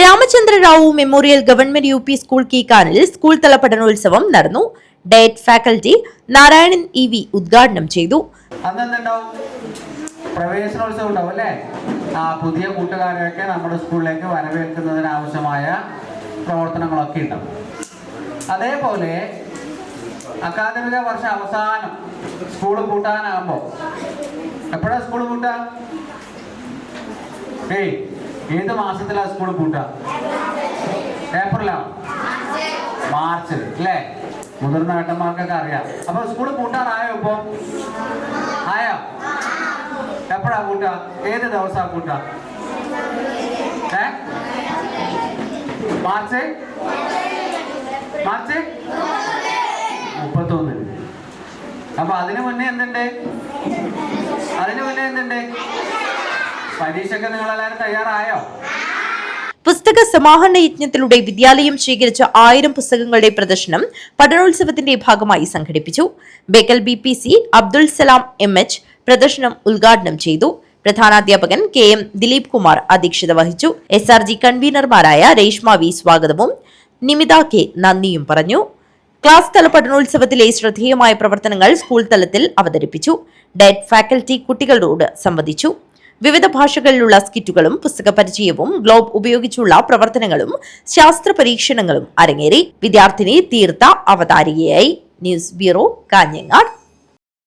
Ramachandra Rao memorial government UP school കീക്കാനിൽ school തല പഠനോത്സവം നടന്നു. ഡയറ്റ് ഫാക്കൽറ്റി നാരായണൻ EV ഉദ്ഘാടനം ചെയ്തു. പ്രവേശനോത്സവം ഉണ്ടാവും അല്ലേ? പുതിയ കൂട്ടുകാരെയൊക്കെ നമ്മുടെ സ്കൂളിലേക്ക് വരവേൽക്കുന്നതിന് ആവശ്യമായ പ്രവർത്തനങ്ങളൊക്കെ ഉണ്ടാവും. അതേപോലെ അക്കാദമിക വർഷ അവസാനം സ്കൂൾ പൂട്ടാനാകുമ്പോൾ എപ്പോഴാണ് സ്കൂൾ പൂട്ടുക? ഏത് മാസത്തിലാണ് സ്കൂൾ പൂട്ടുക? ഏപ്രിലാണ്, മാർച്ച് അല്ലേ? മുതിർന്ന ഏട്ടന്മാർക്കൊക്കെ അറിയാം. അപ്പൊ സ്കൂൾ പൂട്ടാറായോ? ഇപ്പൊ ആയോ? എപ്പോഴാ പൂട്ടുക? ഏത് ദിവസാ പൂട്ടുക? മാർച്ച് 31. അപ്പൊ അതിനു മുന്നേ എന്തുണ്ട്? പരീക്ഷയ്ക്ക് നിങ്ങളെല്ലാവരും തയ്യാറായോ? പുസ്തക സമാഹരണ യജ്ഞത്തിലൂടെ വിദ്യാലയം ശേഖരിച്ച 1000 പുസ്തകങ്ങളുടെ പ്രദർശനം പഠനോത്സവത്തിന്റെ ഭാഗമായി സംഘടിപ്പിച്ചു. ബേക്കൽ BPC അബ്ദുൽ സലാം MH പ്രദർശനം ഉദ്ഘാടനം ചെയ്തു. പ്രധാനാധ്യാപകൻ KM ദിലീപ് കുമാർ അധ്യക്ഷത വഹിച്ചു. SRG കൺവീനർമാരായ രേഷ്മ V സ്വാഗതവും നിമിത K നന്ദിയും പറഞ്ഞു. ക്ലാസ് തല പഠനോത്സവത്തിലെ ശ്രദ്ധേയമായ പ്രവർത്തനങ്ങൾ സ്കൂൾ തലത്തിൽ അവതരിപ്പിച്ചു. ഡയറ്റ് ഫാക്കൽറ്റി കുട്ടികളോട് സംവദിച്ചു. വിവിധ ഭാഷകളിലുള്ള സ്കിറ്റുകളും പുസ്തക പരിചയവും ഗ്ലോബ് ഉപയോഗിച്ചുള്ള പ്രവർത്തനങ്ങളും ശാസ്ത്ര പരീക്ഷണങ്ങളും അരങ്ങേറി. വിദ്യാർത്ഥിനി തീർത്ത അവതാരികയായി. News bureau, Kanhangad.